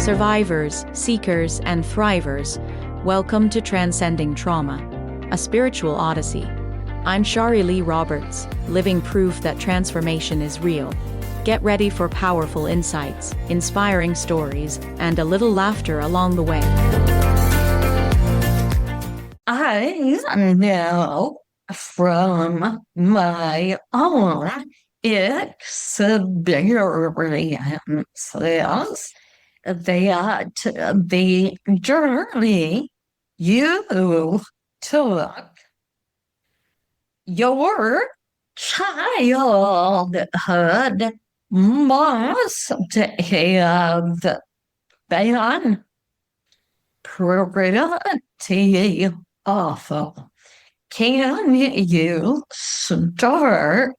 Survivors, seekers, and thrivers, welcome to Transcending Trauma, a spiritual odyssey. I'm Shari Lee Roberts, living proof that transformation is real. Get ready for powerful insights, inspiring stories, and a little laughter along the way. I know from my own experiences that the journey you took, your childhood must have been pretty awful. Can you start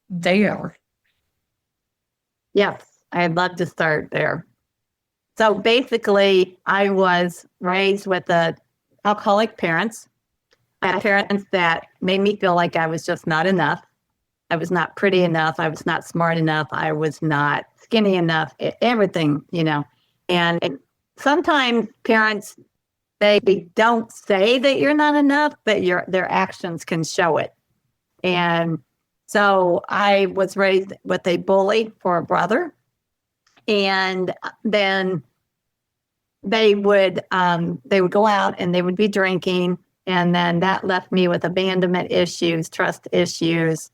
there? Yes, I'd love to start there. So basically, I was raised with alcoholic parents. I had parents that made me feel like I was just not enough. I was not pretty enough. I was not smart enough. I was not skinny enough. Everything, And sometimes parents, they don't say that you're not enough, but their actions can show it. And so I was raised with a bully for a brother. And then they would go out and they would be drinking. And then that left me with abandonment issues, trust issues,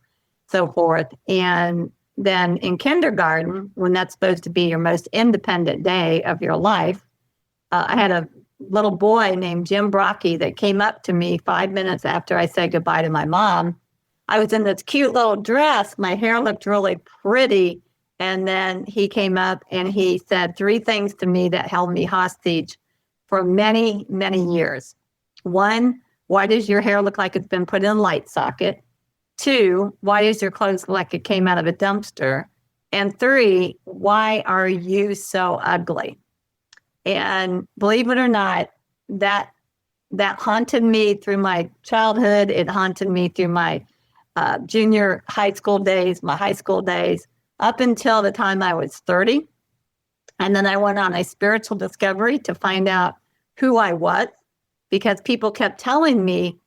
so forth. And then in kindergarten, when that's supposed to be your most independent day of your life, I had a little boy named Jim Brocky that came up to me 5 minutes after I said goodbye to my mom. I was in this cute little dress. My hair looked really pretty. And then he came up and he said 3 things to me that held me hostage for many, many years. 1, why does your hair look like it's been put in a light socket? 2, why does your clothes look like it came out of a dumpster? And 3, why are you so ugly? And believe it or not, that haunted me through my childhood. It haunted me through my junior high school days, my high school days, up until the time I was 30. And then I went on a spiritual discovery to find out who I was, because people kept telling me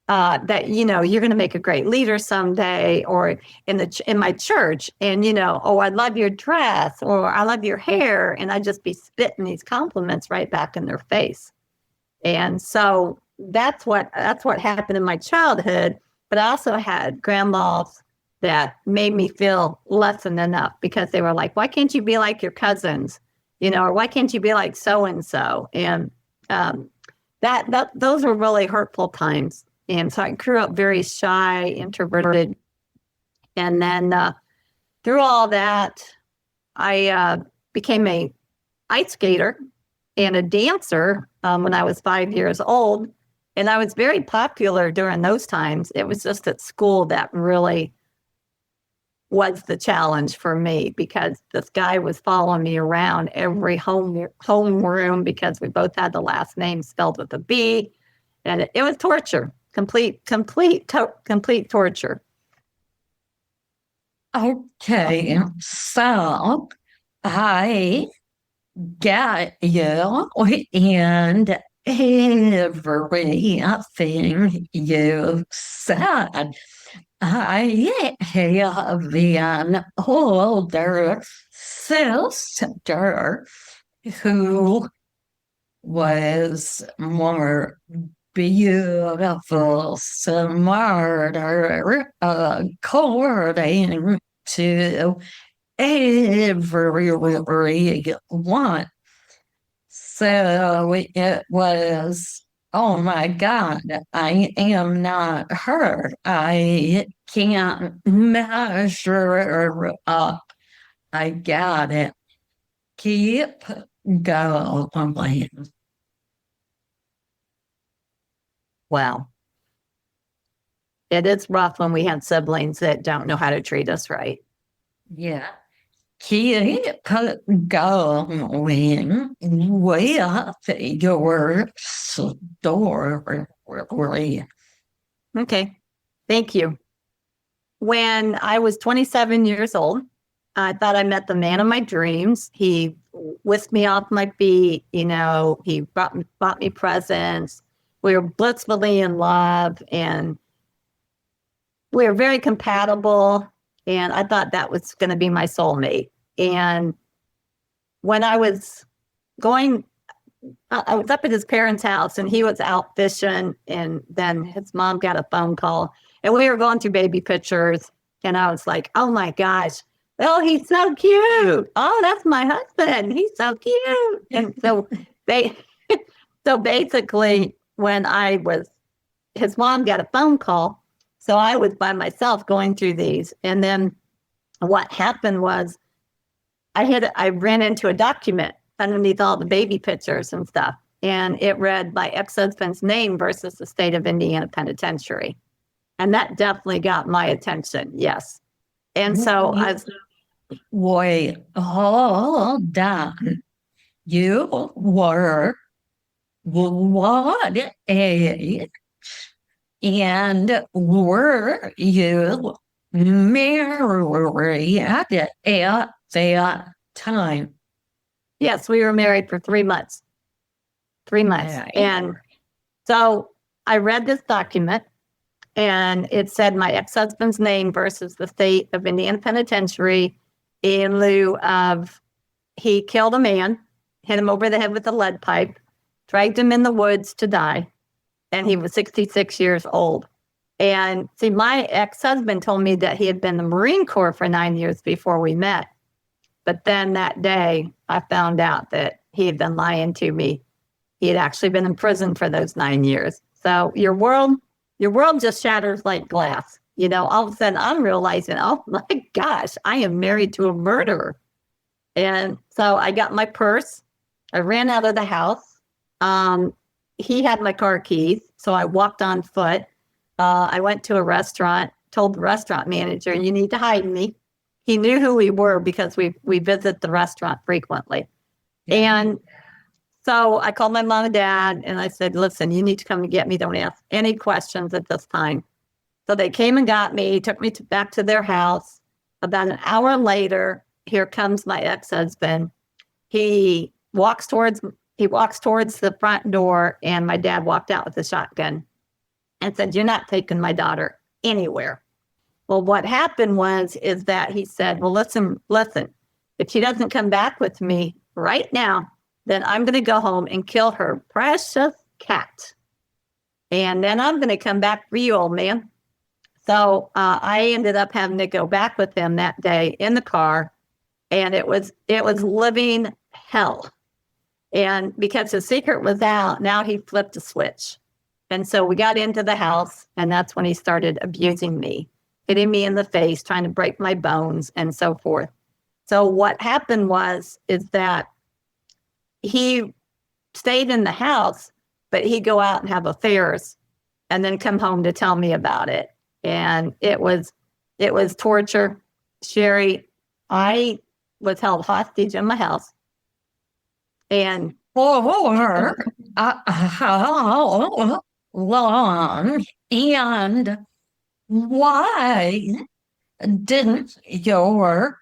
that, you're going to make a great leader someday, or in my church, and, oh, I love your dress, or I love your hair. And I'd just be spitting these compliments right back in their face. And so that's what happened in my childhood. But I also had grandmas that made me feel less than enough, because they were like, why can't you be like your cousins? Or why can't you be like so-and-so? And those were really hurtful times. And so I grew up very shy, introverted. And then through all that, I became a ice skater and a dancer when I was 5 years old. And I was very popular during those times. It was just at school that really was the challenge for me, because this guy was following me around every home room, because we both had the last name spelled with a B. And it was torture, complete torture. Okay, so I get you, and everything you said. I have an older sister who was more beautiful, smarter, according to everyone. So it was, oh my God, I am not her. I can't measure up. I got it. Keep going. Wow. It is rough when we have siblings that don't know how to treat us right. Yeah. Keep going with your story. Okay. Thank you. When I was 27 years old, I thought I met the man of my dreams. He whisked me off my feet. He bought me presents. We were blissfully in love, and we were very compatible. And I thought that was going to be my soulmate. And when I was I was up at his parents' house, and he was out fishing, and then his mom got a phone call, and we were going through baby pictures, and I was like, oh my gosh, oh, he's so cute. Oh, that's my husband. He's so cute. And so so basically when his mom got a phone call, so I was by myself going through these. And then what happened was I ran into a document underneath all the baby pictures and stuff. And it read my ex-husband's name versus the state of Indiana penitentiary. And that definitely got my attention. Yes. And so wait, hold on. You were what age? And were you married at that time? Yes, we were married for 3 months. 3 months. Yeah. And so I read this document, and it said my ex-husband's name versus the state of Indiana penitentiary in lieu of he killed a man, hit him over the head with a lead pipe, dragged him in the woods to die, and he was 66 years old. And see, my ex-husband told me that he had been in the Marine Corps for 9 years before we met. But then that day, I found out that he had been lying to me. He had actually been in prison for those 9 years. So your world just shatters like glass. All of a sudden I'm realizing, oh my gosh, I am married to a murderer. And so I got my purse. I ran out of the house. He had my car keys, so I walked on foot. I went to a restaurant, told the restaurant manager, you need to hide me. He knew who we were because we visit the restaurant frequently. Yeah. And so I called my mom and dad, and I said, listen, you need to come and get me. Don't ask any questions at this time. So they came and got me, took me back to their house. About an hour later, here comes my ex-husband. He walks towards the front door, and my dad walked out with a shotgun and said, you're not taking my daughter anywhere. Well, what happened is that he said, well, listen, if she doesn't come back with me right now, then I'm going to go home and kill her precious cat. And then I'm going to come back for you, old man. So I ended up having to go back with him that day in the car. And it was living hell. And because his secret was out, now he flipped a switch. And so we got into the house, and that's when he started abusing me, hitting me in the face, trying to break my bones, and so forth. So what happened is that he stayed in the house, but he'd go out and have affairs and then come home to tell me about it. And it was torture. Sherry, I was held hostage in my house. And for how long, and why didn't your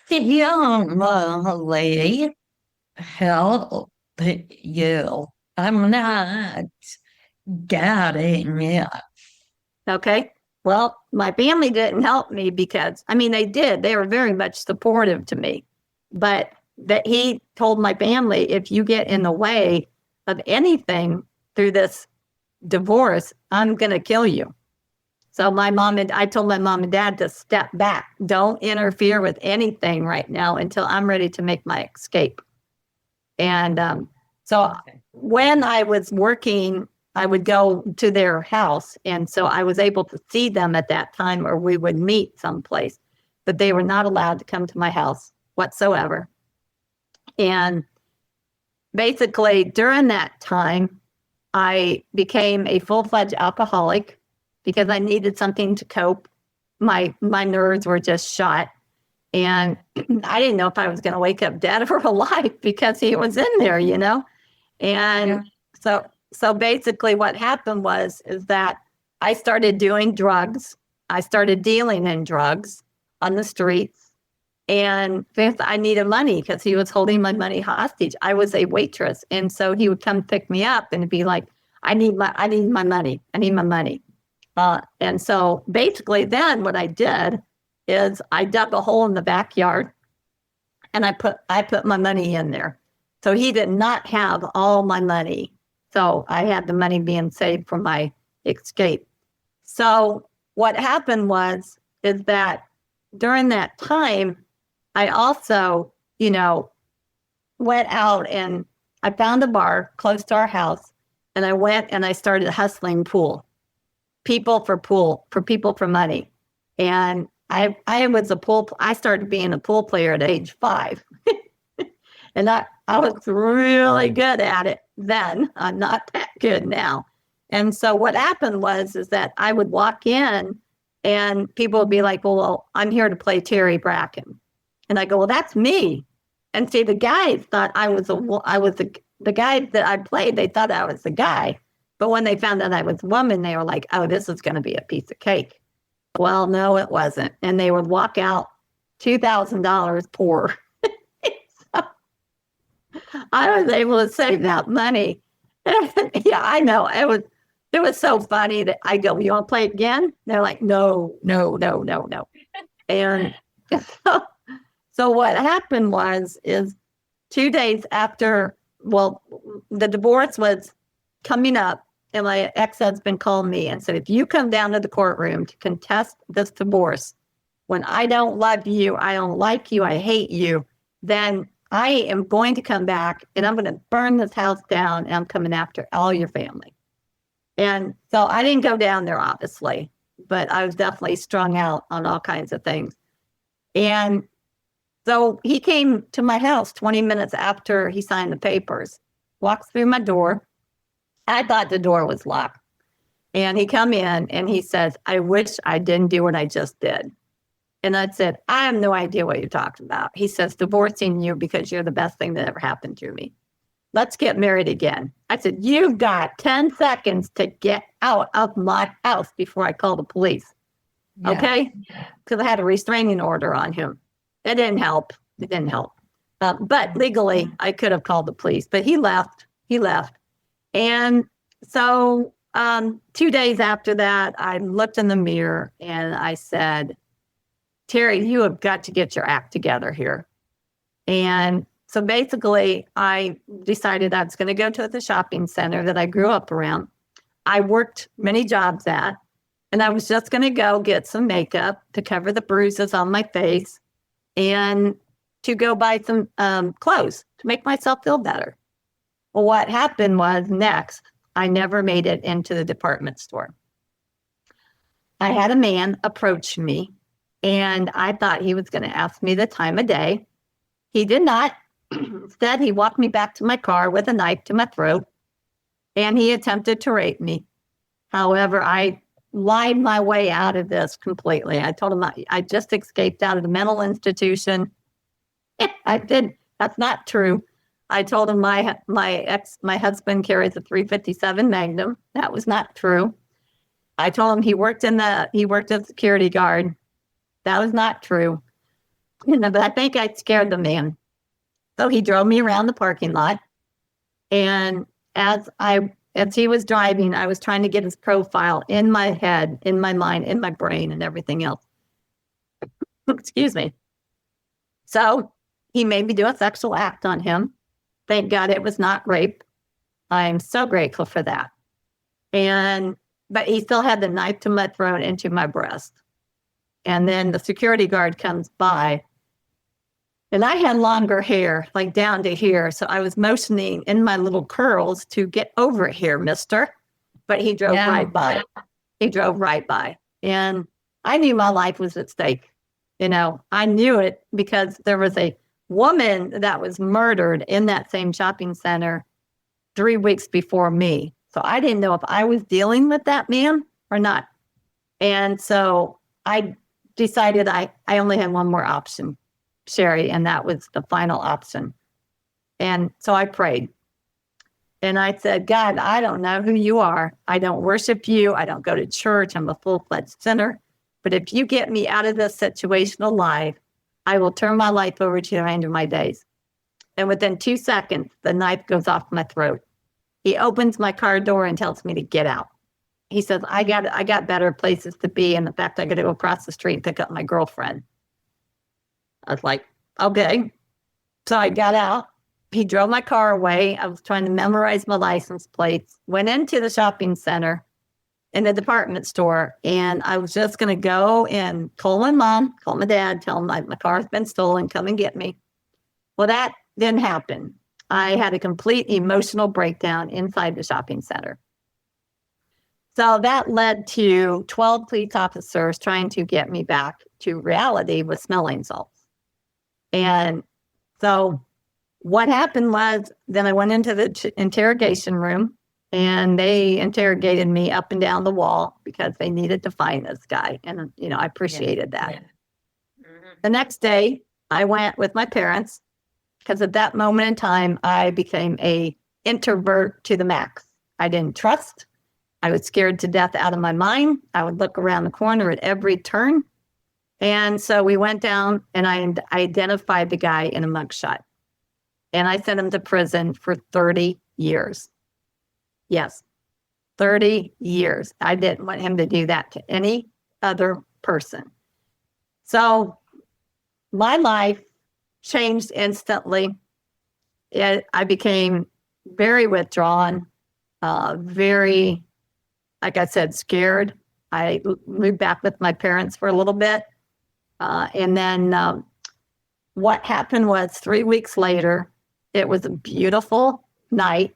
family help you? I'm not getting it. Okay. Well, my family didn't help me because, they did. They were very much supportive to me. But that he told my family, if you get in the way of anything through this divorce, I'm going to kill you. So I told my mom and dad to step back. Don't interfere with anything right now until I'm ready to make my escape. And so when I was working, I would go to their house. And so I was able to see them at that time, or we would meet someplace. But they were not allowed to come to my house whatsoever. And basically during that time, I became a full-fledged alcoholic because I needed something to cope. My nerves were just shot. And I didn't know if I was going to wake up dead or alive because he was in there, And so basically what happened is that I started doing drugs. I started dealing in drugs on the streets. And fifth, I needed money because he was holding my money hostage. I was a waitress. And so he would come pick me up and be like, I need my money. I need my money. And so basically then what I did is I dug a hole in the backyard and I put my money in there. So he did not have all my money. So I had the money being saved for my escape. So what happened is that during that time, I also, went out and I found a bar close to our house, and I went and I started hustling people for money. And I started being a pool player at age 5. And I was really good at it then. I'm not that good now. And so what happened is that I would walk in and people would be like, well, I'm here to play Terry Bracken. And I go, well, that's me. And see, the guys thought I was the guy that I played, they thought I was the guy. But when they found out I was a woman, they were like, oh, this is going to be a piece of cake. Well, no, it wasn't. And they would walk out $2,000 poor. So I was able to save that money. Yeah, I know. It was so funny that I go, you want to play again? They're like, no. And so what happened is 2 days after, the divorce was coming up, and my ex-husband called me and said, if you come down to the courtroom to contest this divorce, when I don't love you, I don't like you, I hate you, then I am going to come back and I'm going to burn this house down and I'm coming after all your family. And so I didn't go down there, obviously, but I was definitely strung out on all kinds of things. And so he came to my house 20 minutes after he signed the papers, walks through my door. I thought the door was locked. And he come in and he says, I wish I didn't do what I just did. And I said, I have no idea what you're talking about. He says, divorcing you because you're the best thing that ever happened to me. Let's get married again. I said, you've got 10 seconds to get out of my house before I call the police. Yeah. Okay? Because I had a restraining order on him. It didn't help. But legally, I could have called the police. But he left. And so 2 days after that, I looked in the mirror and I said, Terri, you have got to get your act together here. And so basically, I decided I was going to go to the shopping center that I grew up around. I worked many jobs at, and I was just going to go get some makeup to cover the bruises on my face and to go buy some clothes to make myself feel better. Well, what happened was next, I never made it into the department store. I had a man approach me, and I thought he was going to ask me the time of day. He did not. Instead, he walked me back to my car with a knife to my throat, and he attempted to rape me. However, I lied my way out of this completely. I told him I just escaped out of the mental institution. I did. That's not true. I told him my husband carries a .357 Magnum. That was not true. I told him he worked as security guard. That was not true. But I think I scared the man. So he drove me around the parking lot. And as he was driving, I was trying to get his profile in my head, in my mind, in my brain, and everything else. Excuse me. So he made me do a sexual act on him. Thank God it was not rape. I'm so grateful for that. But he still had the knife to my throat and to my breast. And then the security guard comes by. And I had longer hair, like down to here. So I was motioning in my little curls to get over here, mister. But he drove right by. And I knew my life was at stake. I knew it because there was a woman that was murdered in that same shopping center 3 weeks before me. So I didn't know if I was dealing with that man or not. And so I decided I only had one more option, Sherry, and that was the final option. And so I prayed. And I said, God, I don't know who you are. I don't worship you. I don't go to church. I'm a full-fledged sinner. But if you get me out of this situation alive, I will turn my life over to the end of my days. And within 2 seconds, the knife goes off my throat. He opens my car door and tells me to get out. He says, I got better places to be. And in fact, I got to go across the street and pick up my girlfriend. I was like, okay. So I got out. He drove my car away. I was trying to memorize my license plates, went into the shopping center in the department store. And I was just going to go and call my mom, call my dad, tell him my car's been stolen, come and get me. Well, that didn't happen. I had a complete emotional breakdown inside the shopping center. So that led to 12 police officers trying to get me back to reality with smelling salts. And so what happened was then I went into the interrogation room and they interrogated me up and down the wall because they needed to find this guy. And, I appreciated that. Yeah. Mm-hmm. The next day I went with my parents because at that moment in time, I became a introvert to the max. I didn't trust. I was scared to death out of my mind. I would look around the corner at every turn. And so we went down and I identified the guy in a mugshot. And I sent him to prison for 30 years. Yes, 30 years. I didn't want him to do that to any other person. So my life changed instantly. I became very withdrawn, very, like I said, scared. I moved back with my parents for a little bit. And then what happened was 3 weeks later, it was a beautiful night.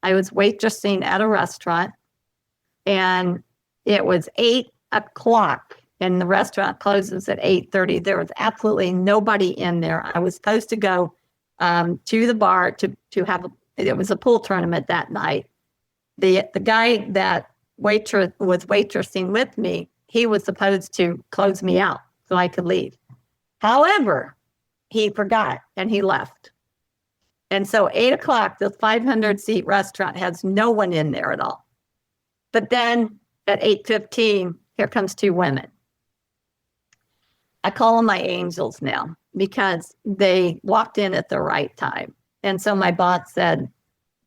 I was waitressing at a restaurant and it was 8 o'clock and the restaurant closes at 8:30. There was absolutely nobody in there. I was supposed to go to the bar to have it was a pool tournament that night. The guy that was waitressing with me, he was supposed to close me out so I could leave. However, he forgot and he left. And so 8 o'clock, this 500-seat restaurant has no one in there at all. But then at 8:15, here comes 2 women. I call them my angels now because they walked in at the right time. And so my boss said,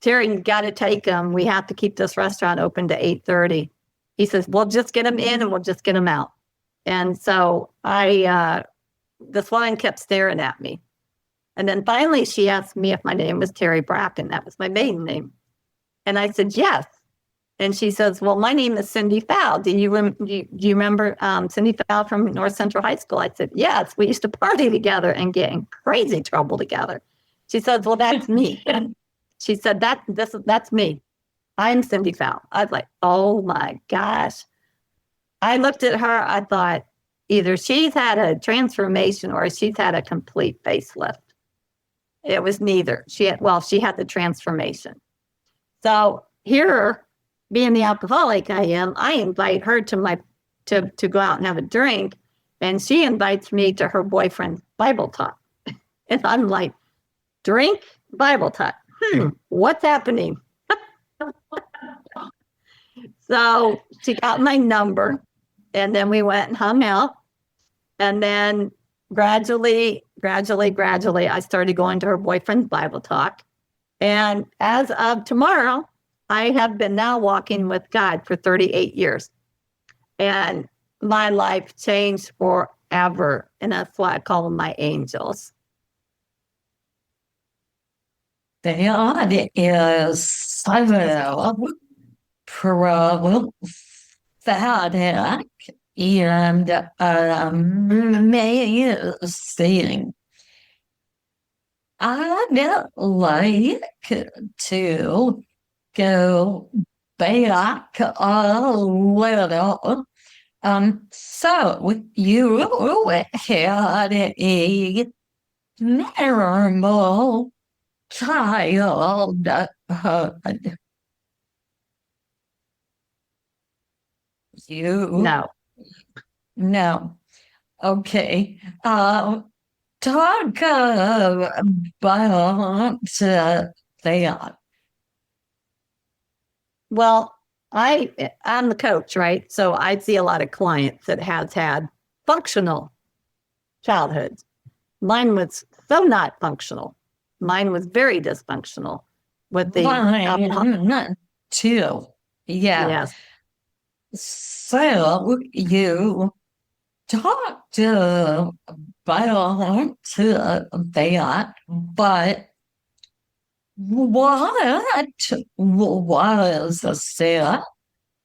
Terri, you got to take them. We have to keep this restaurant open to 8:30. He says, we'll just get them in and we'll just get them out. And so this woman kept staring at me. And then finally she asked me if my name was Terri Bracken. That was my maiden name. And I said, yes. And she says, well, my name is Cindy Fowl. Do you remember Cindy Fowl from North Central High School? I said, yes, we used to party together and get in crazy trouble together. She says, well, that's me. She said, that's me. I'm Cindy Fowl. I was like, oh my gosh. I looked at her. I thought either she's had a transformation or she's had a complete facelift. It was neither. She had the transformation. So here, being the alcoholic I am, I invite her to go out and have a drink, and she invites me to her boyfriend's Bible talk. And I'm like, drink, Bible talk. What's happening? So she got my number, and then we went and hung out. And then gradually, I started going to her boyfriend's Bible talk. And as of tomorrow, I have been now walking with God for 38 years. And my life changed forever. And that's why I call them my angels. That is so prophetic and amazing. I'd like to go back a little. So you had a normal childhood. No. Okay. Talk about that. Well, I'm the coach, right? So I see a lot of clients that has had functional childhoods. Mine was so not functional. Mine was very dysfunctional with the alcohol. Mine too. Yeah. Yes. So you talked about that, but what was it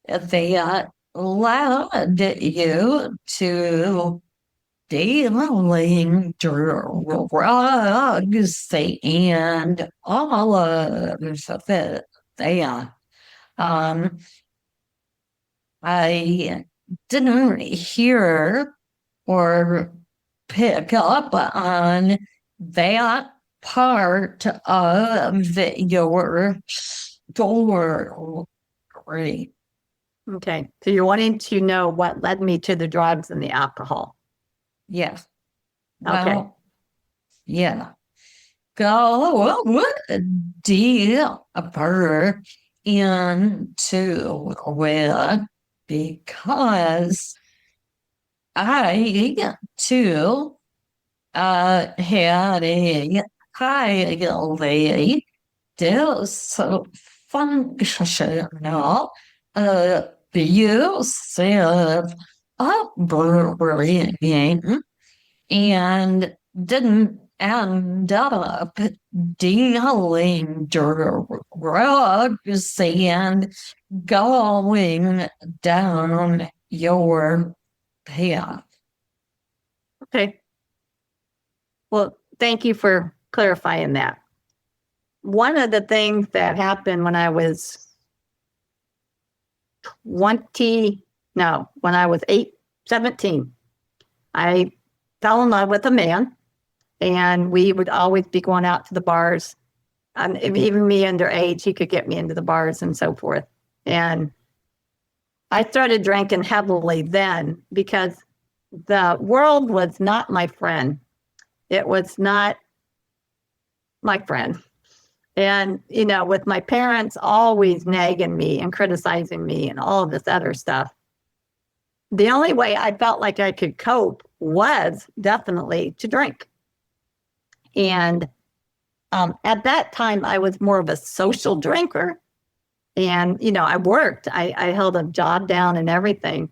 that led you to dealing drugs and all of it? Yeah. Um, I didn't hear or pick up on that part of your story. Okay. So you're wanting to know what led me to the drugs and the alcohol. Yes. Okay. Well, yeah. Go deeper into it because I too had a highly dysfunctional, abusive upbringing and didn't end up dealing drugs and going down your path. Okay. Well, thank you for clarifying that. One of the things that happened when I was when I was 17, I fell in love with a man, and we would always be going out to the bars. Even me underage, he could get me into the bars and so forth. And I started drinking heavily then because the world was not my friend. It was not my friend. And, with my parents always nagging me and criticizing me and all of this other stuff, the only way I felt like I could cope was definitely to drink. And at that time, I was more of a social drinker. And, I worked. I held a job down and everything.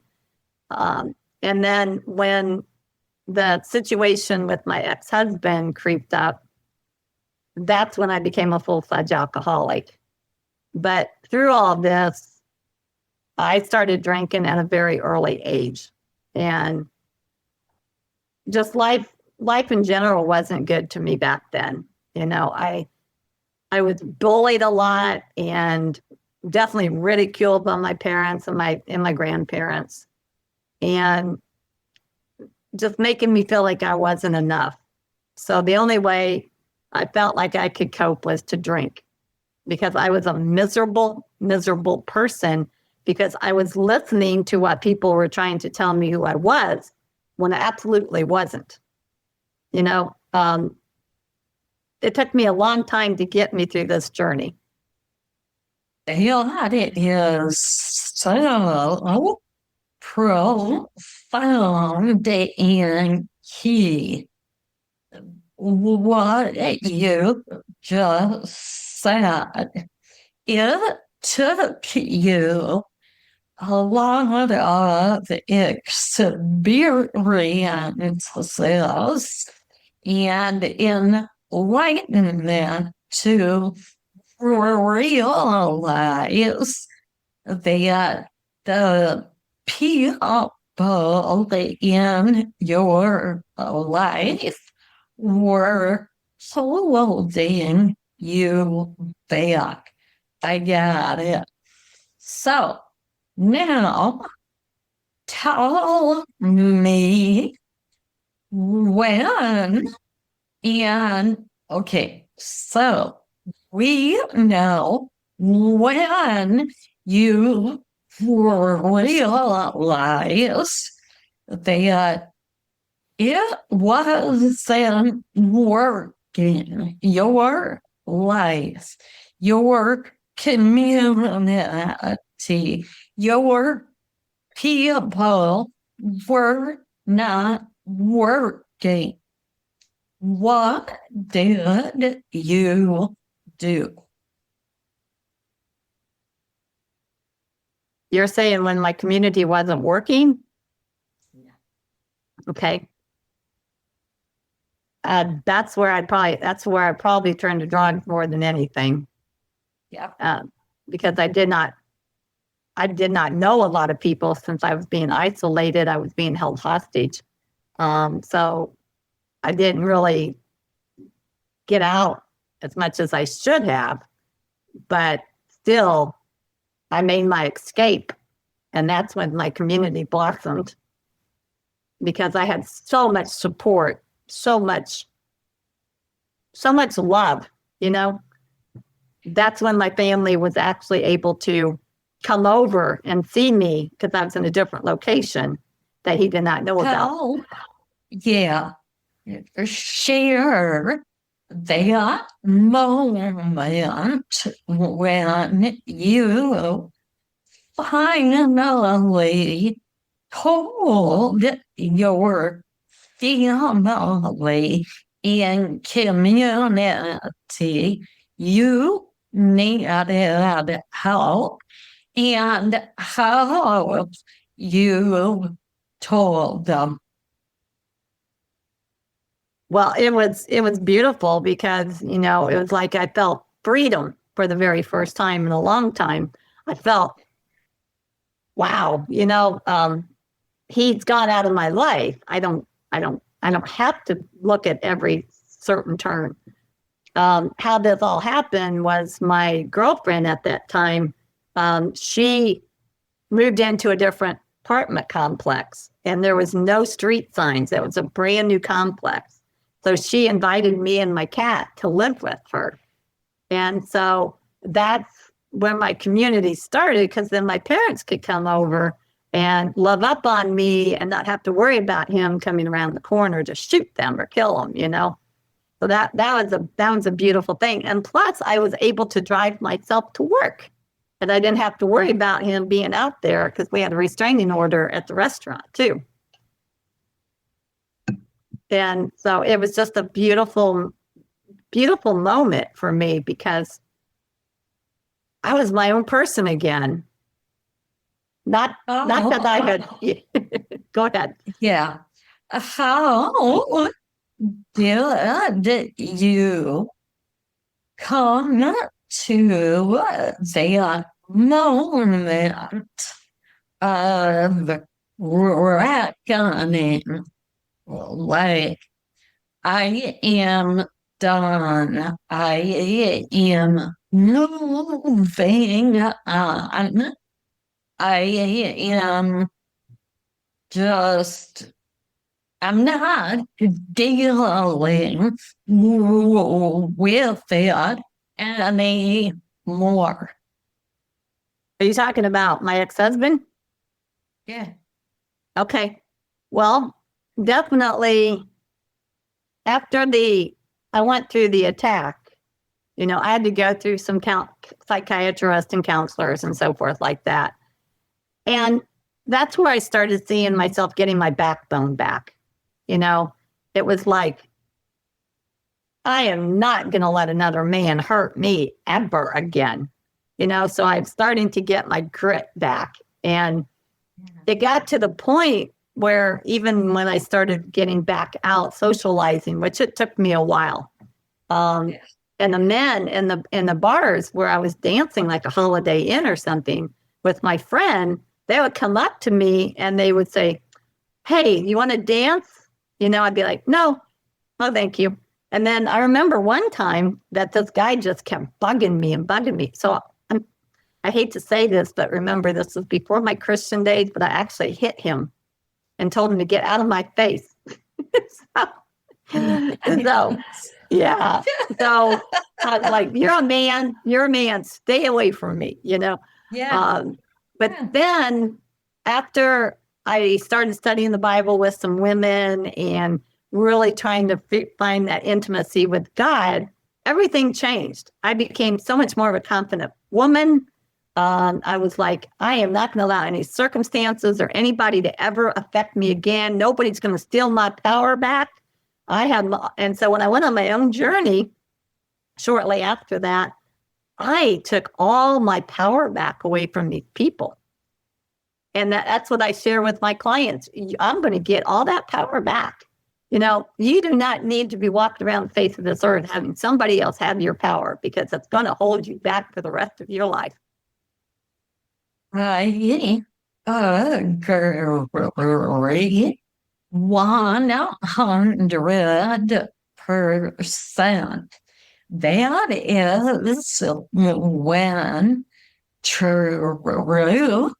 And then when the situation with my ex-husband creeped up, that's when I became a full-fledged alcoholic. But through all of this, I started drinking at a very early age. And just life in general wasn't good to me back then. I was bullied a lot and definitely ridiculed by my parents and my grandparents, and just making me feel like I wasn't enough. So the only way I felt like I could cope was to drink, because I was a miserable, miserable person, because I was listening to what people were trying to tell me who I was when I absolutely wasn't. It took me a long time to get me through this journey. Yeah, it is so profound and key. What you just said, it took you a lot of experiences and enlightenment to realize that the people in your life were holding you back. I got it. So now tell me when okay, so we know when you realize that it wasn't working, your life, your community, your people were not working. What did you do? You're saying when my community wasn't working? Okay. That's where I probably turned to drugs more than anything. Yeah. Because I did not know a lot of people since I was being isolated. I was being held hostage. So I didn't really get out as much as I should have, but still I made my escape. And that's when my community blossomed because I had so much support, so much love, you know. That's when my family was actually able to come over and see me because I was in a different location that he did not know about. Oh, yeah. Share that moment when you finally told your family and community you needed help and how you told them. Well, it was beautiful because, you know, it was like I felt freedom for the very first time in a long time. I felt, wow, you know, he's gone out of my life. I don't have to look at every certain turn. How this all happened was my girlfriend at that time, she moved into a different apartment complex and there was no street signs. It was a brand new complex. So she invited me and my cat to live with her. And so that's when my community started because then my parents could come over and love up on me and not have to worry about him coming around the corner to shoot them or kill them, you know. So that was a beautiful thing. And plus I was able to drive myself to work. And I didn't have to worry about him being out there because we had a restraining order at the restaurant too. And so it was just a beautiful, beautiful moment for me because I was my own person again. Not that I had. Go ahead. Yeah. How did you come to that moment of reckoning? Like, I am done. I am moving on. I am just, I'm not dealing with it anymore. Are you talking about my ex-husband? Yeah. Okay. Well, definitely after I went through the attack, you know, I had to go through some psychiatrists and counselors and so forth like that. And that's where I started seeing myself getting my backbone back. You know, it was like, I am not going to let another man hurt me ever again. You know, so I'm starting to get my grit back. And it got to the point where even when I started getting back out socializing, which it took me a while, and the men in the bars where I was dancing like a Holiday Inn or something with my friend, they would come up to me and they would say, "Hey, you want to dance?" You know, I'd be like, "No, oh, thank you." And then I remember one time that this guy just kept bugging me. So I hate to say this, but remember, this was before my Christian days, but I actually hit him and told him to get out of my face. so, yeah. So I was like, you're a man, stay away from me, you know? Yeah. But then after I started studying the Bible with some women and really trying to find that intimacy with God, everything changed. I became so much more of a confident woman. I was like, I am not going to allow any circumstances or anybody to ever affect me again. Nobody's going to steal my power back. And so when I went on my own journey, shortly after that, I took all my power back away from these people. And that's what I share with my clients. I'm going to get all that power back. You do not need to be walking around the face of this earth having somebody else have your power, because it's going to hold you back for the rest of your life. I agree 100%. That is when true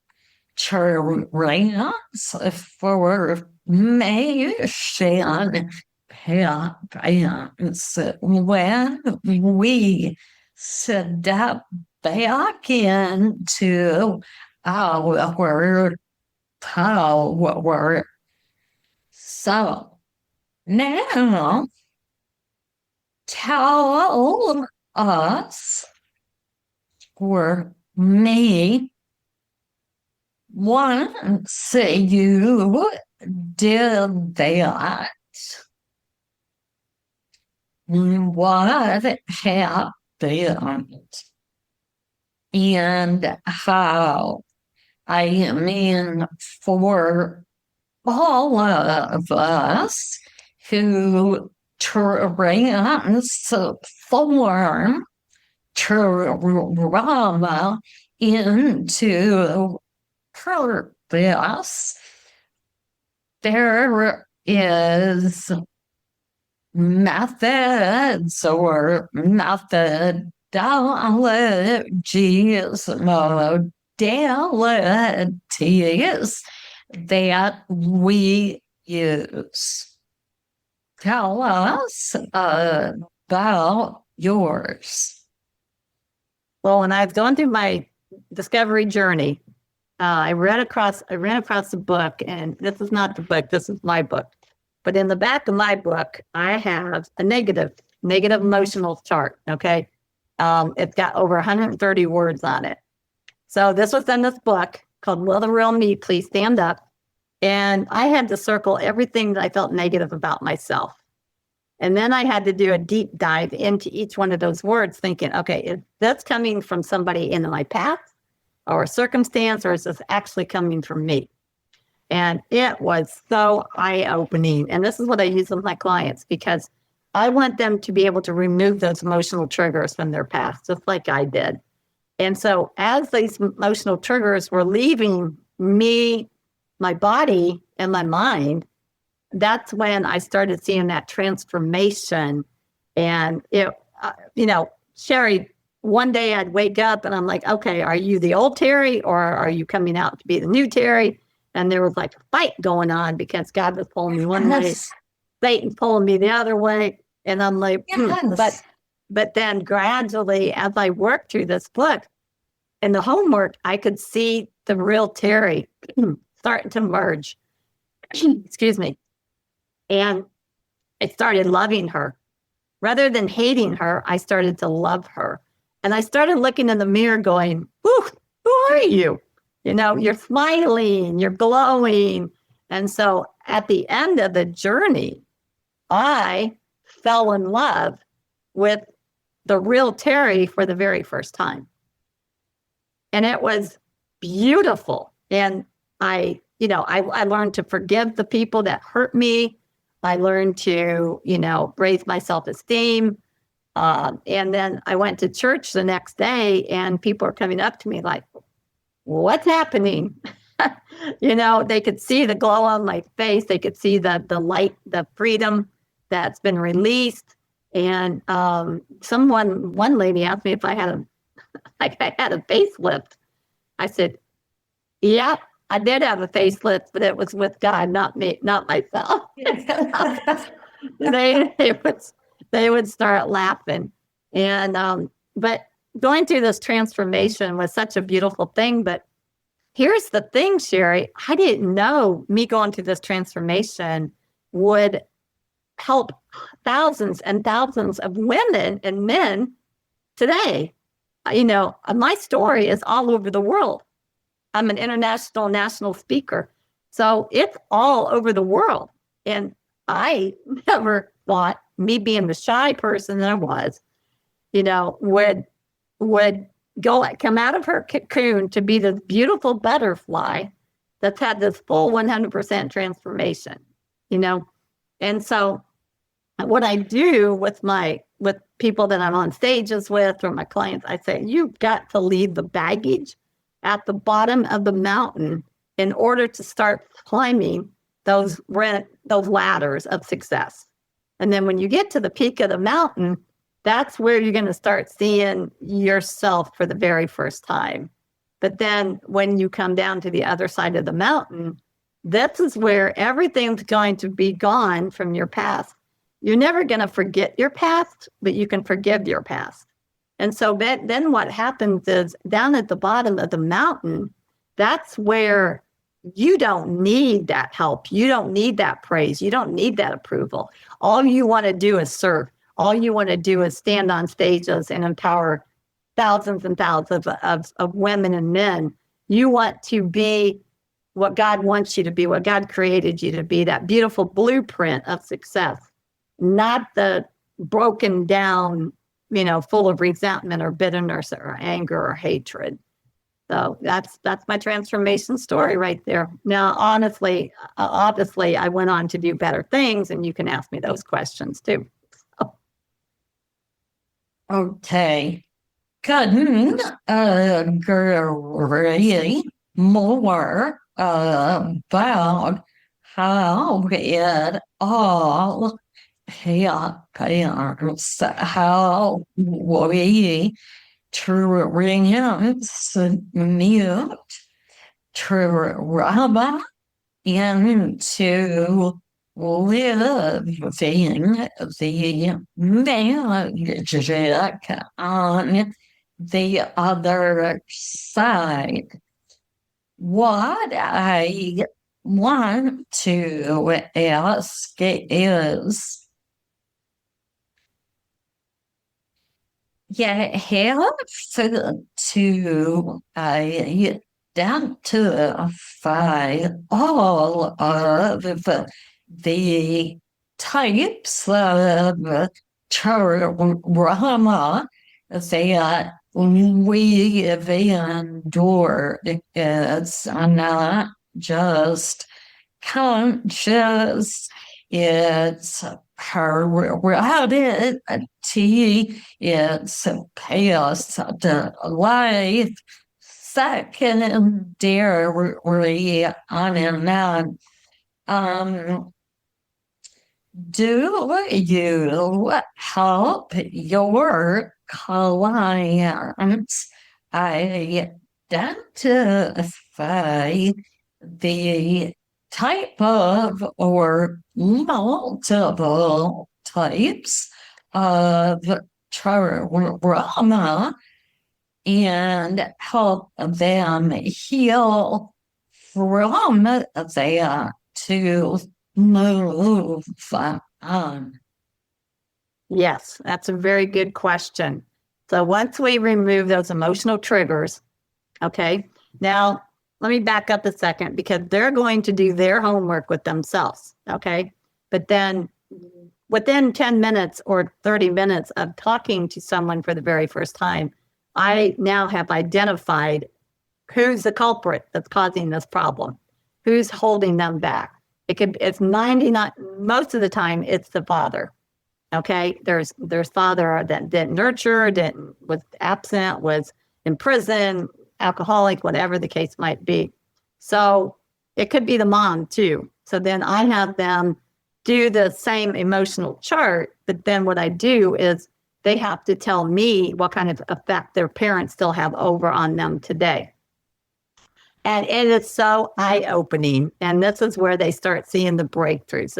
transformation happens when we step back into our power. So now tell us, or me, once you did that, what happened? And how? I mean, for all of us who transform trauma into purpose, there is methods or methodologies, modalities that we use. Tell us about yours. Well, when I've gone through my discovery journey, I ran across the book, and this is not the book, this is my book. But in the back of my book, I have a negative emotional chart. Okay. It's got over 130 words on it. So this was in this book called Will the Real Me Please Stand Up? And I had to circle everything that I felt negative about myself. And then I had to do a deep dive into each one of those words, thinking, okay, is this coming from somebody in my past or a circumstance, or is this actually coming from me? And it was so eye-opening. And this is what I use with my clients, because I want them to be able to remove those emotional triggers from their past, just like I did. And so as these emotional triggers were leaving me, my body, and my mind, that's when I started seeing that transformation. And Sherry, one day I'd wake up and I'm like, okay, are you the old Terri, or are you coming out to be the new Terri? And there was like a fight going on, because God was pulling me one way, Satan pulling me the other way. And I'm like, but then gradually, as I worked through this book and the homework, I could see the real Terri starting to merge. Excuse me. And I started loving her. Rather than hating her, I started to love her. And I started looking in the mirror going, who are you? You're smiling, you're glowing. And so at the end of the journey, I fell in love with the real Terri for the very first time. And it was beautiful. And I learned to forgive the people that hurt me. I learned to, raise my self-esteem. And then I went to church the next day, and people are coming up to me like, what's happening? They could see the glow on my face. They could see the light, the freedom that's been released. And one lady asked me if I had a facelift. I said, yeah, I did have a facelift, but it was with God, not me, not myself. They would start laughing. And but going through this transformation was such a beautiful thing. But here's the thing, Sherry, I didn't know me going through this transformation would help thousands and thousands of women and men today. My story is all over the world. I'm an international, national speaker. So it's all over the world. And I never thought, me being the shy person that I was, would come out of her cocoon to be this beautiful butterfly that's had this full 100% transformation, And so what I do with people that I'm on stages with or my clients, I say, you've got to leave the baggage at the bottom of the mountain in order to start climbing those ladders of success. And then when you get to the peak of the mountain, that's where you're going to start seeing yourself for the very first time. But then when you come down to the other side of the mountain, this is where everything's going to be gone from your past. You're never going to forget your past, but you can forgive your past. And so then what happens is down at the bottom of the mountain, that's where you don't need that help. You don't need that praise. You don't need that approval. All you want to do is serve. All you want to do is stand on stages and empower thousands and thousands of women and men. You want to be what God wants you to be, what God created you to be, that beautiful blueprint of success, not the broken down, full of resentment or bitterness or anger or hatred. So that's my transformation story right there. Now, honestly, obviously, I went on to do better things, and you can ask me those questions too. Okay. Couldn't agree more about how it all happens, how we transmute trauma into living the magic on the other side. What I want to ask is, you have to identify all of the types of trauma that we've endured. It's not just conscious, it's heredity, it's past life, secondary, on and on. Do you help your clients identify the type of or multiple types of trauma and help them heal from that to move on? Yes, that's a very good question. So once we remove those emotional triggers, okay, now let me back up a second, because they're going to do their homework with themselves, okay? But then within 10 minutes or 30 minutes of talking to someone for the very first time, I now have identified who's the culprit that's causing this problem, who's holding them back. It's 99, most of the time it's the father. Okay, there's father that didn't nurture, was absent, was in prison, alcoholic, whatever the case might be. So it could be the mom too. So then I have them do the same emotional chart, but then what I do is they have to tell me what kind of effect their parents still have over on them today. And it is so eye-opening. And this is where they start seeing the breakthroughs.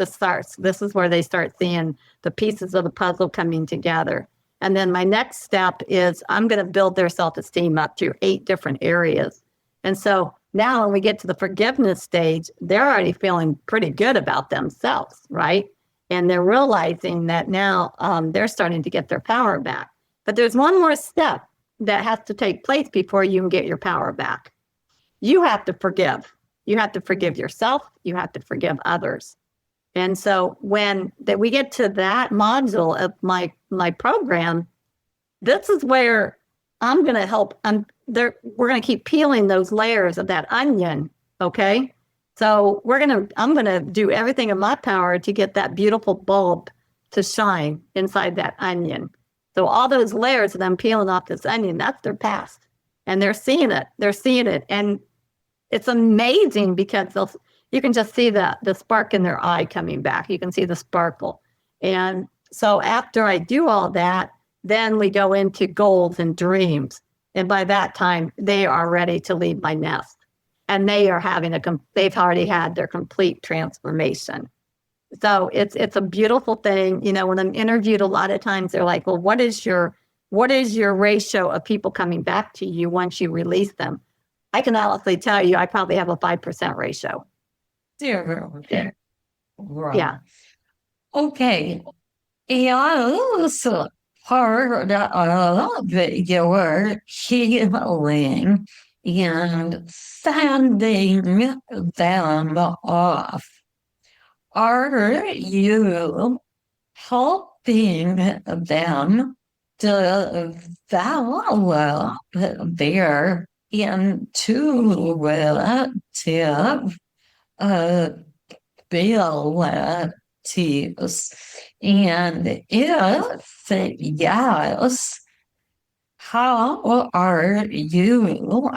This is where they start seeing the pieces of the puzzle coming together. And then my next step is I'm going to build their self-esteem up to 8 different areas. And so now when we get to the forgiveness stage, they're already feeling pretty good about themselves, right? And they're realizing that now they're starting to get their power back. But there's one more step that has to take place before you can get your power back. You have to forgive. You have to forgive yourself. You have to forgive others. And so when that we get to that module of my program, this is where I'm going to help. We're going to keep peeling those layers of that onion. Okay. So I'm going to do everything in my power to get that beautiful bulb to shine inside that onion. So all those layers that I'm peeling off this onion, that's their past. And they're seeing it. They're seeing it. And it's amazing because you can just see the spark in their eye coming back. You can see the sparkle. And so after I do all that, then we go into goals and dreams. And by that time, they are ready to leave my nest. And they are they've already had their complete transformation. So it's a beautiful thing. You know, when I'm interviewed, a lot of times they're like, well, what is your ratio of people coming back to you once you release them? I can honestly tell you, I probably have a 5% ratio. Yeah. Right. Yeah. Okay. Yes, part of your healing and sending them off. Are you helping them develop their intuitive abilities? And if yes, how are you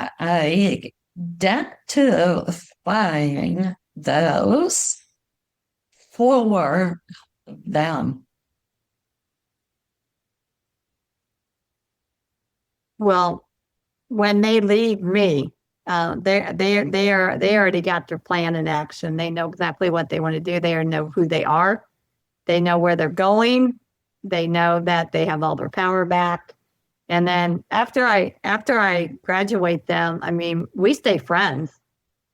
identifying those for them? Well, when they leave me, they already got their plan in action. They know exactly what they want to do. They know who they are. They know where they're going. They know that they have all their power back. And then after I graduate them, I mean, we stay friends.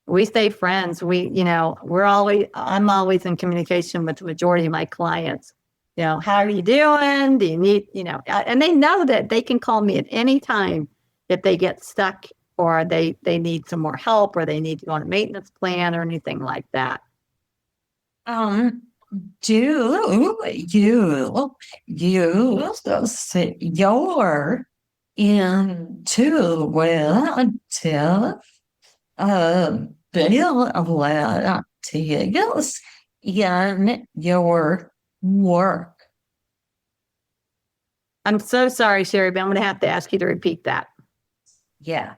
We stay friends. I'm always in communication with the majority of my clients. You know, how are you doing? Do you need, and they know that they can call me at any time if they get stuck or they need some more help or they need to go on a maintenance plan or anything like that. Do you use your intuitive abilities in your work? I'm so sorry, Sherry, but I'm going to have to ask you to repeat that. Yeah.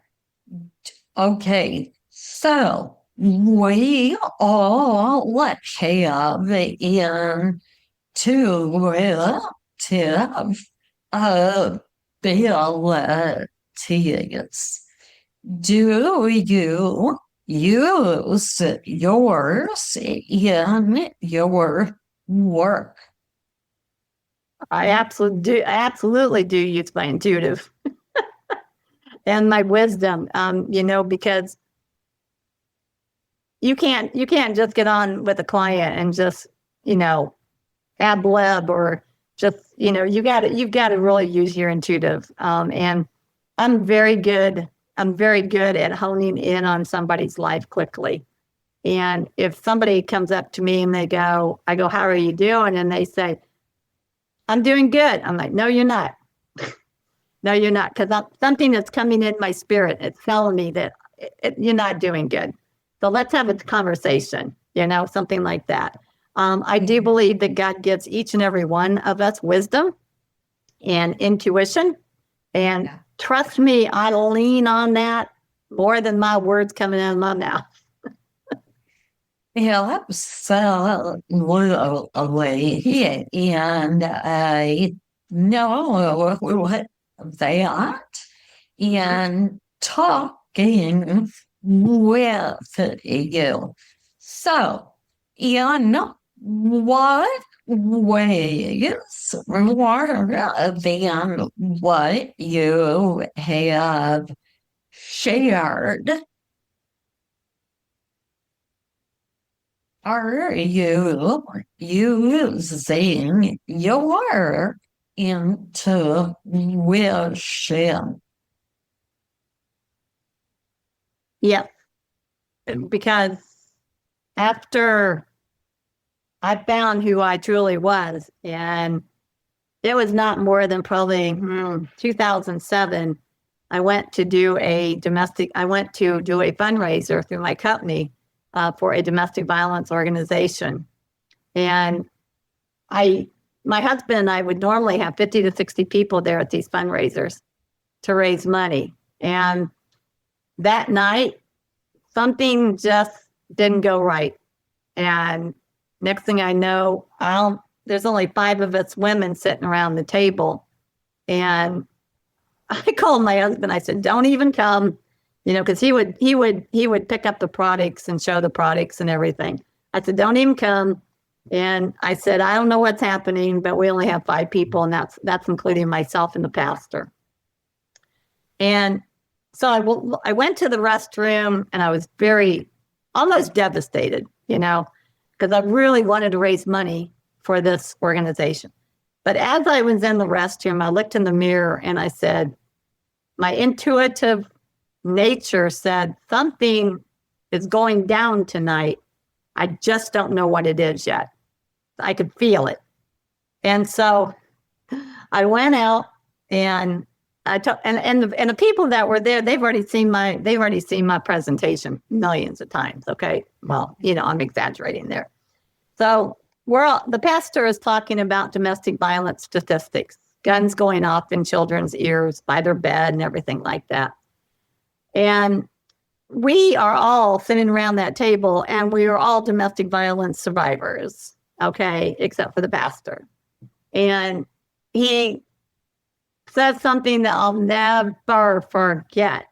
Okay. So we all have intuitive abilities. Do you use yours in your work? I absolutely do use my intuitive and my wisdom, because you can't just get on with a client and just, ab lib or just, you've got to really use your intuitive. And I'm very good at honing in on somebody's life quickly. And if somebody comes up to me and I go, how are you doing? And they say, I'm doing good. I'm like, no, you're not. No, you're not. Because something that's coming in my spirit, it's telling me that you're not doing good. So let's have a conversation, something like that. I do believe that God gives each and every one of us wisdom and intuition. And trust me, I lean on that more than my words coming out of my mouth. Yeah, absolutely. And I know what that and talking with you. So, in what ways more than what you have shared are you using your intuition? Yep. Because after I found who I truly was. And it was not more than probably 2007. I went to do a fundraiser through my company for a domestic violence organization. And my husband and I would normally have 50 to 60 people there at these fundraisers to raise money. And that night, something just didn't go right. And next thing I know, there's only 5 of us women sitting around the table. And I called my husband. I said, don't even come, because he would pick up the products and show the products and everything. I said, don't even come. And I said, I don't know what's happening, but we only have 5 people, and that's including myself and the pastor. And so I went to the restroom, and I was almost devastated, because I really wanted to raise money for this organization. But as I was in the restroom, I looked in the mirror and I said, my intuitive nature said, something is going down tonight. I just don't know what it is yet. I could feel it. And so I went out and I took, and the people that were there, they've already seen my presentation millions of times. Okay. Well, I'm exaggerating there. So the pastor is talking about domestic violence statistics, guns going off in children's ears by their bed and everything like that. And we are all sitting around that table, and we are all domestic violence survivors, okay, except for the pastor. And he says something that I'll never forget.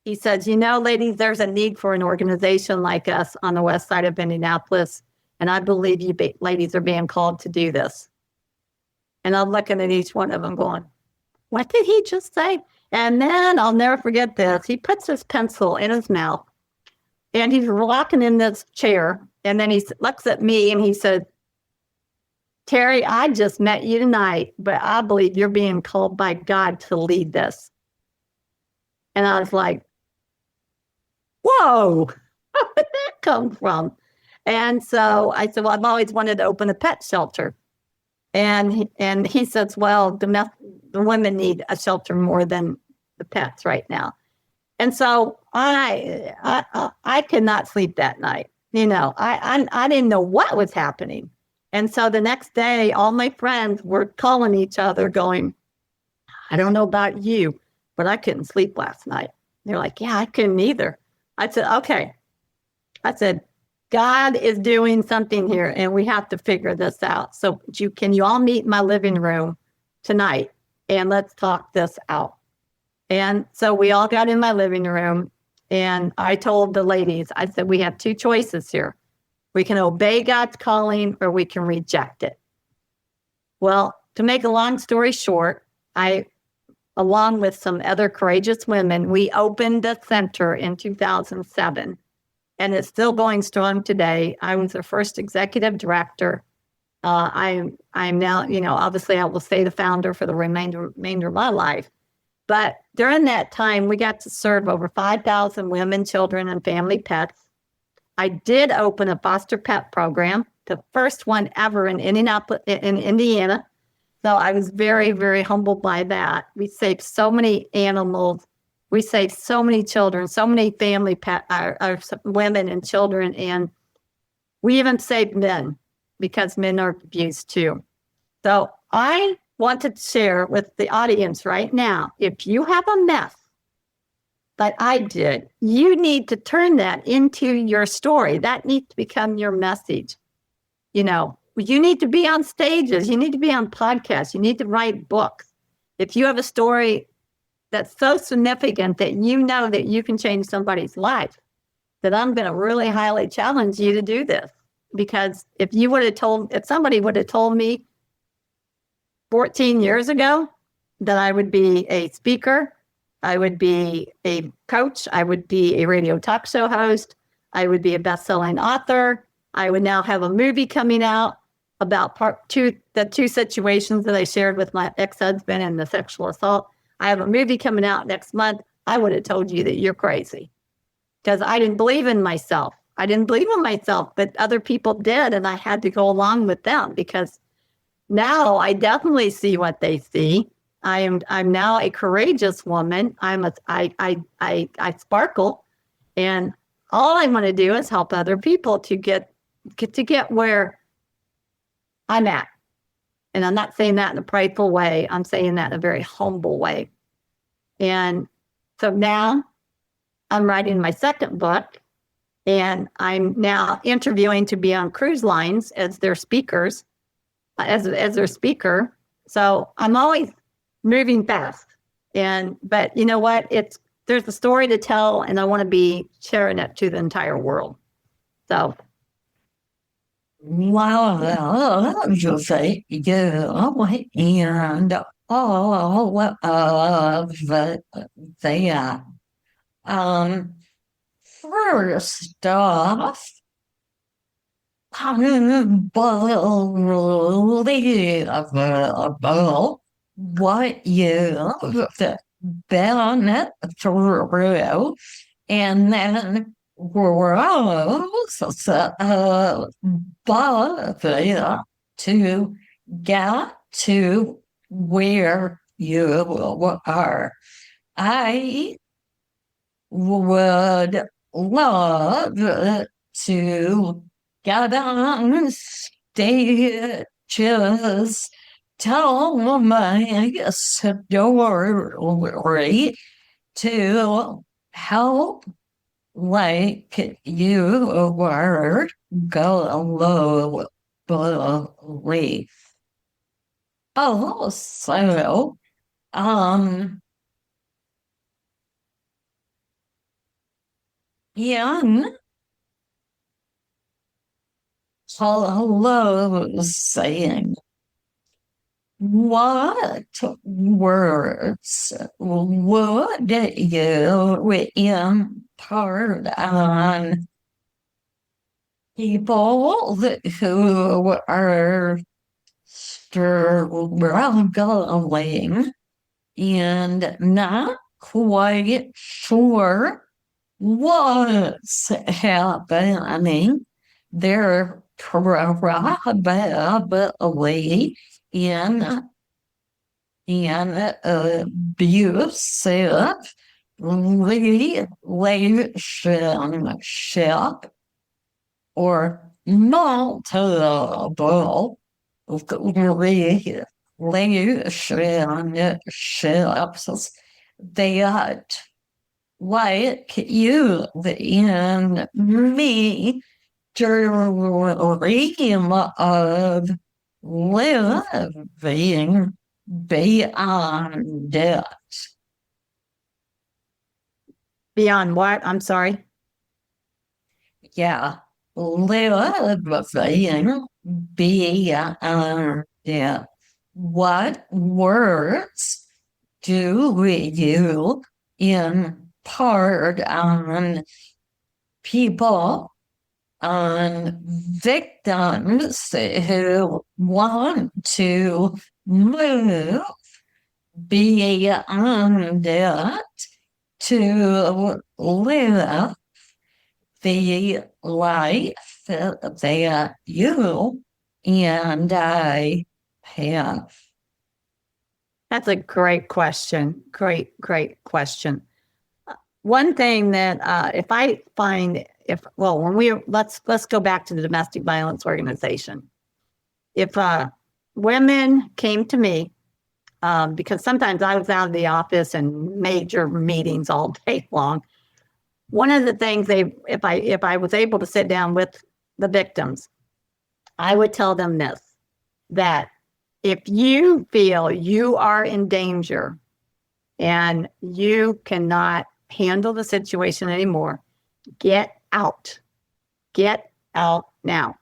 He says, ladies, there's a need for an organization like us on the west side of Indianapolis. And I believe you ladies are being called to do this. And I'm looking at each one of them going, what did he just say? And then I'll never forget this. He puts his pencil in his mouth and he's rocking in this chair. And then he looks at me and he said, Terri, I just met you tonight, but I believe you're being called by God to lead this. And I was like, whoa, where did that come from? And so I said, well, I've always wanted to open a pet shelter. And he says, well, the women need a shelter more than the pets right now. And so I could not sleep that night. I didn't know what was happening. And so the next day, all my friends were calling each other going, I don't know about you, but I couldn't sleep last night. They're like, yeah, I couldn't either. I said, okay. I said, God is doing something here and we have to figure this out. So can you all meet in my living room tonight and let's talk this out? And so we all got in my living room and I told the ladies, I said, we have 2 choices here. We can obey God's calling or we can reject it. Well, to make a long story short, along with some other courageous women, we opened the center in 2007. And it's still going strong today. I was the first executive director. I'm now, obviously I will stay the founder for the remainder of my life. But during that time, we got to serve over 5,000 women, children, and family pets. I did open a foster pet program, the first one ever in Indiana. So I was very, very humbled by that. We saved so many animals. We saved so many children, so many family women and children, and we even saved men because men are abused too. So I wanted to share with the audience right now, if you have a mess like I did, you need to turn that into your story. That needs to become your message. You need to be on stages. You need to be on podcasts. You need to write books. If you have a story that's so significant that that you can change somebody's life, that I'm going to really highly challenge you to do this. Because if somebody would have told me 14 years ago that I would be a speaker, I would be a coach, I would be a radio talk show host, I would be a best-selling author, I would now have a movie coming out about the 2 situations that I shared with my ex-husband and the sexual assault. I have a movie coming out next month. I would have told you that you're crazy because I didn't believe in myself. I didn't believe in myself, but other people did, and I had to go along with them because now I definitely see what they see. I'm now a courageous woman. I sparkle, and all I want to do is help other people to get where I'm at. And I'm not saying that in a prideful way. I'm saying that in a very humble way. And so now I'm writing my second book, and I'm now interviewing to be on cruise lines as their speakers, as their speaker. So I'm always moving fast. But you know what? There's a story to tell, and I want to be sharing it to the entire world. So. Well, you say you and all of that. First off, I believe about what you've been through, and then growth bother to get to where you are. I would love to get on stages, tell my story to help like you were globally. Also, young hello saying, what words would you impart on people who are struggling and not quite sure what's happening? They're probably in an abusive relationship or multiple relationships that, like you and me, dream of living beyond it. Beyond what? I'm sorry. Yeah, living beyond it. What words do you impart on people, on victims who want to move beyond it to live the life that you and I have? That's a great question. Great question. One thing that if I find let's go back to the domestic violence organization. If women came to me, because sometimes I was out of the office and major meetings all day long. One of the things if I was able to sit down with the victims, I would tell them this, that if you feel you are in danger and you cannot handle the situation anymore, get out. Get out now.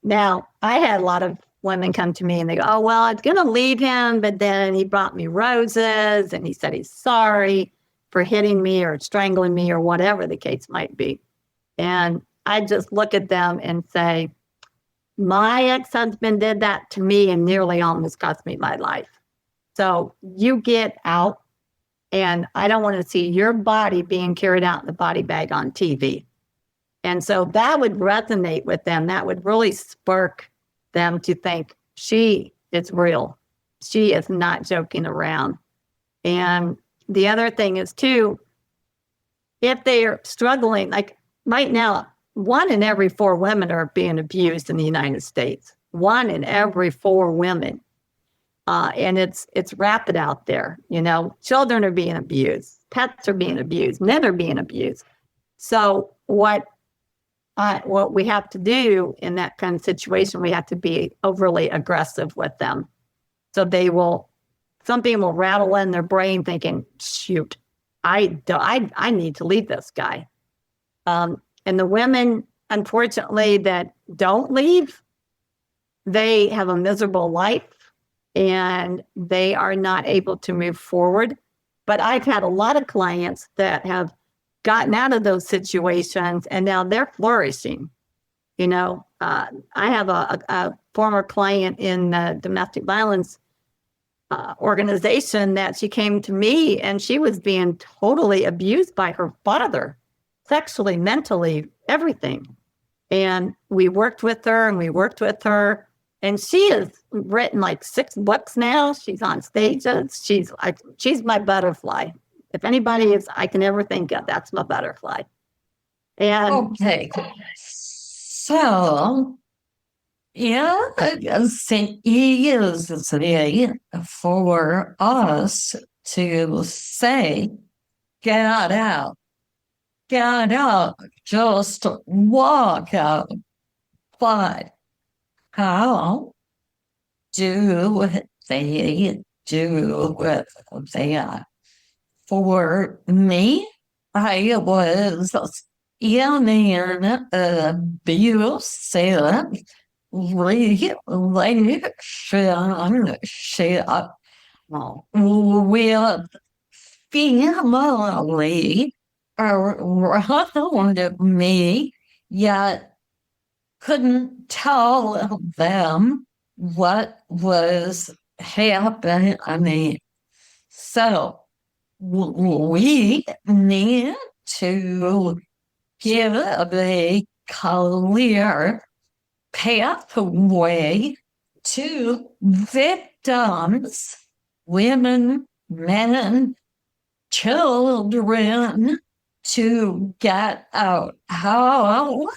Now, I had a lot of women come to me and they go, oh, well, I was going to leave him, but then he brought me roses and he said he's sorry for hitting me or strangling me or whatever the case might be. And I just look at them and say, my ex-husband did that to me and nearly almost cost me my life. So you get out, and I don't want to see your body being carried out in the body bag on TV. And so that would resonate with them. That would really spark them to think, she is real. She is not joking around. And the other thing is too, if they are struggling, like right now, 1 in every 4 women are being abused in the United States. 1 in every 4 women. And it's rapid out there. You know, children are being abused, pets are being abused, men are being abused. So what we have to do in that kind of situation, we have to be overly aggressive with them. So something will rattle in their brain thinking, shoot, I need to leave this guy. And the women, unfortunately, that don't leave, they have a miserable life and they are not able to move forward. But I've had a lot of clients that have gotten out of those situations and now they're flourishing. You know, I have a former client in the domestic violence organization that she came to me and she was being totally abused by her father, sexually, mentally, everything. And we worked with her and she has written like 6 books now. She's on stages. She's my butterfly. If anybody I can ever think of, that's my butterfly. And Okay. So, yeah, it's easy for us to say, get out, just walk out. But how do they do with that? For me, I was in an abusive relationship with family around me, yet couldn't tell them what was happening. So we need to give a clear pathway to victims, women, men, children, to get out. How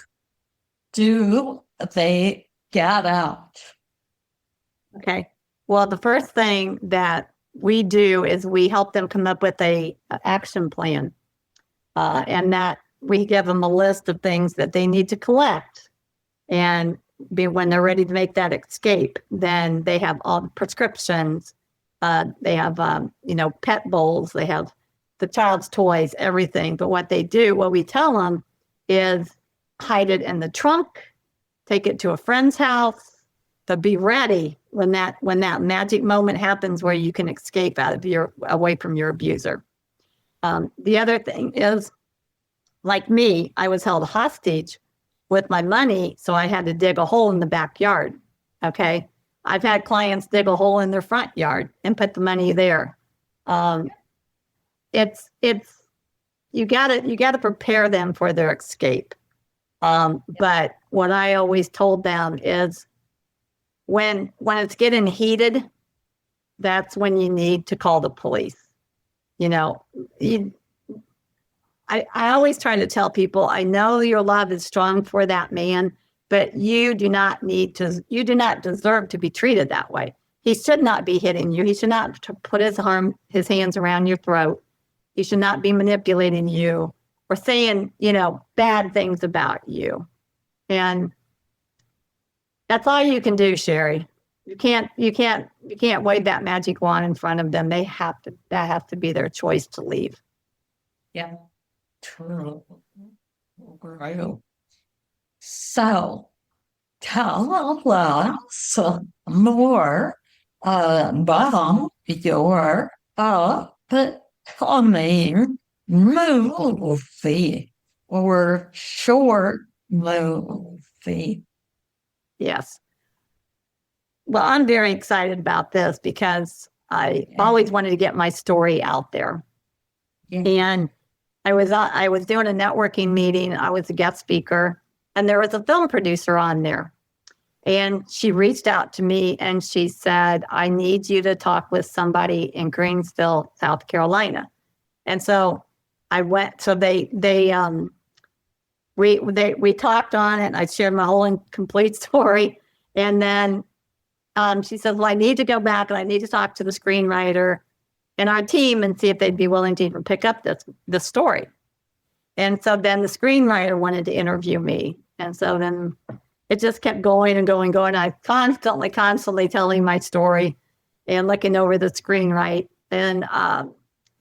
do they get out? okay. Well, the first thing that we do is we help them come up with a action plan, and that we give them a list of things that they need to collect. And when they're ready to make that escape, then they have all the prescriptions. They have, pet bowls. They have the child's toys, everything. But what we tell them is hide it in the trunk, take it to a friend's house, to be ready when that magic moment happens where you can escape away from your abuser. The other thing is, like me, I was held hostage with my money, so I had to dig a hole in the backyard. Okay, I've had clients dig a hole in their front yard and put the money there. It's you gotta prepare them for their escape. But what I always told them is, when it's getting heated, that's when you need to call the police. You know, I always try to tell people, I know your love is strong for that man, but you do not deserve to be treated that way. He should not be hitting you. He should not put his hands around your throat. He should not be manipulating you or saying, bad things about you. And that's all you can do, Sherry. You can't wave that magic wand in front of them. That has to be their choice to leave. Yeah. True. Right. So tell us more about your upcoming movie or short movie. Yes. Well, I'm very excited about this because I always wanted to get my story out there. Yeah. And I was doing a networking meeting. I was a guest speaker, and there was a film producer on there. And she reached out to me and she said, I need you to talk with somebody in Greensville, South Carolina. And so I went, so we talked on it, and I shared my whole and complete story. And then she said, well, I need to go back and I need to talk to the screenwriter and our team and see if they'd be willing to even pick up this story. And so then the screenwriter wanted to interview me. And so then it just kept going and going. I constantly telling my story and looking over the screenwrite. And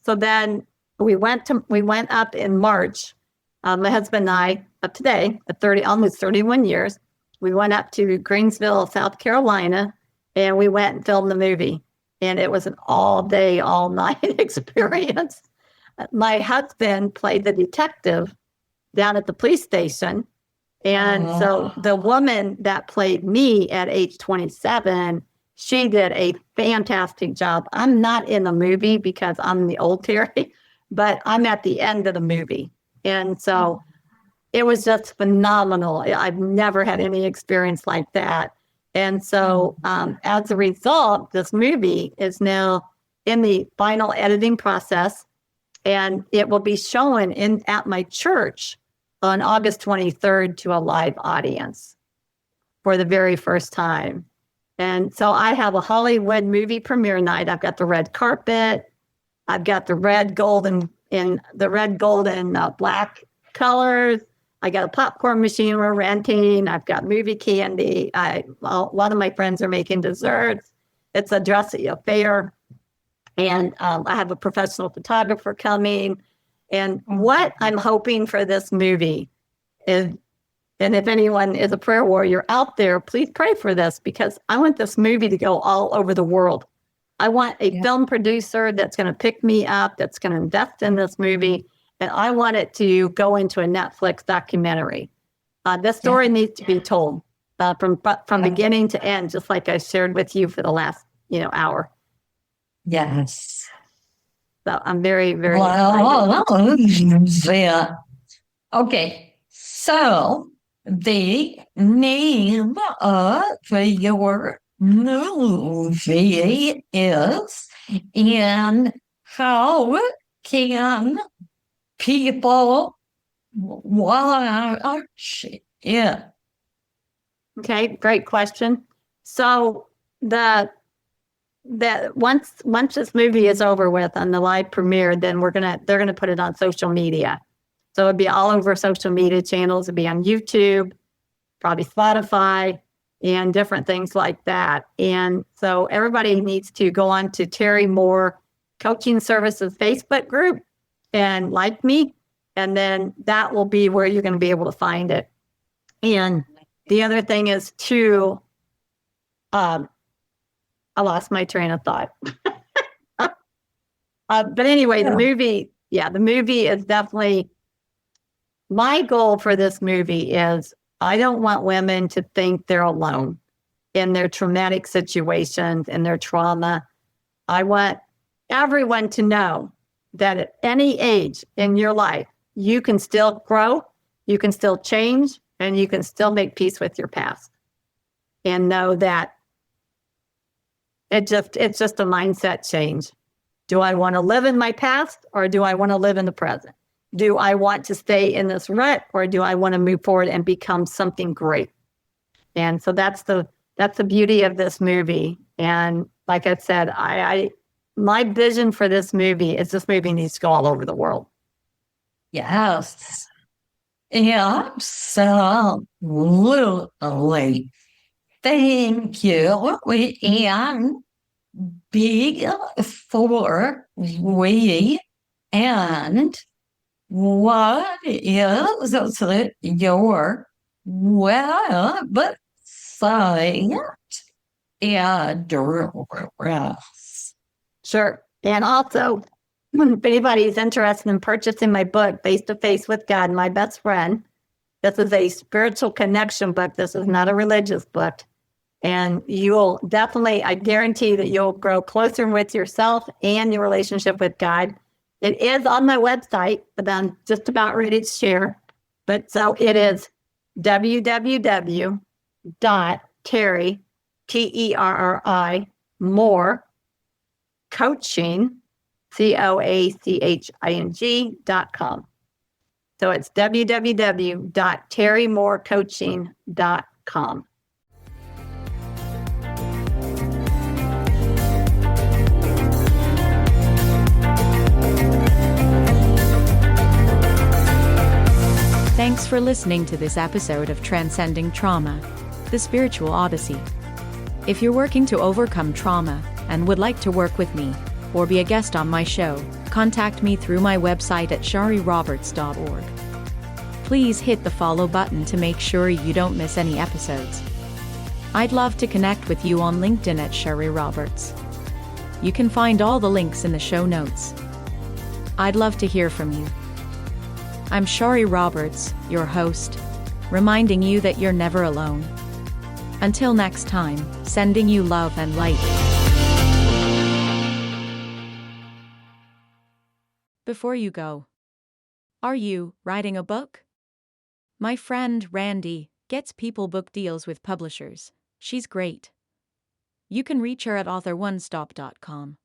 so then we went up in March. My husband and I, up today, at almost 31 years, we went up to Greensville, South Carolina, and we went and filmed the movie. And it was an all day, all night experience. My husband played the detective down at the police station. And so the woman that played me at age 27, she did a fantastic job. I'm not in the movie because I'm the old Terri, but I'm at the end of the movie. And so it was just phenomenal. I've never had any experience like that. And so as a result, this movie is now in the final editing process, and it will be shown at my church on August 23rd to a live audience for the very first time. And so I have a Hollywood movie premiere night. I've got the red carpet. I've got the red, gold, and black colors. I got a popcorn machine we're renting. I've got movie candy. A lot of my friends are making desserts. It's a dressy affair. And I have a professional photographer coming. And what I'm hoping for this movie is, and if anyone is a prayer warrior out there, please pray for this, because I want this movie to go all over the world. I want a film producer that's going to pick me up, that's going to invest in this movie, and I want it to go into a Netflix documentary. This story needs to be told from beginning to end, just like I shared with you for the last hour. Yes. So I'm very, very excited. Okay, so the name of your movie is, and how can people watch it? Okay, great question. So that once this movie is over with on the live premiere, then they're gonna put it on social media. So it'd be all over social media channels. It'd be on YouTube, probably Spotify, and different things like that. And so everybody needs to go on to Terri Moore Coaching Services Facebook group and like me, and then that will be where you're going to be able to find it. And the other thing is too, I lost my train of thought. But anyway, the movie is definitely, my goal for this movie is, I don't want women to think they're alone in their traumatic situations and their trauma. I want everyone to know that at any age in your life, you can still grow, you can still change, and you can still make peace with your past. And know that it's just a mindset change. Do I want to live in my past, or do I want to live in the present? Do I want to stay in this rut, or do I want to move forward and become something great? And so that's the beauty of this movie. And like I said, my vision for this movie is this movie needs to go all over the world. Yes. Absolutely. Thank you. And before we end, what is your website address? Sure. And also, if anybody's interested in purchasing my book, Face to Face with God, My Best Friend, this is a spiritual connection book. This is not a religious book. And you'll definitely, I guarantee that you'll grow closer with yourself and your relationship with God. It is on my website, but I'm just about ready to share. But so it is www.terri, Terri, more coaching, coaching.com. So it's www.terrimorecoaching.com. Thanks for listening to this episode of Transcending Trauma, the Spiritual Odyssey. If you're working to overcome trauma and would like to work with me or be a guest on my show, contact me through my website at shariroberts.org. Please hit the follow button to make sure you don't miss any episodes. I'd love to connect with you on LinkedIn at Shari Roberts. You can find all the links in the show notes. I'd love to hear from you. I'm Shari Roberts, your host, reminding you that you're never alone. Until next time, sending you love and light. Before you go, are you writing a book? My friend Randy gets people book deals with publishers. She's great. You can reach her at author1stop.com.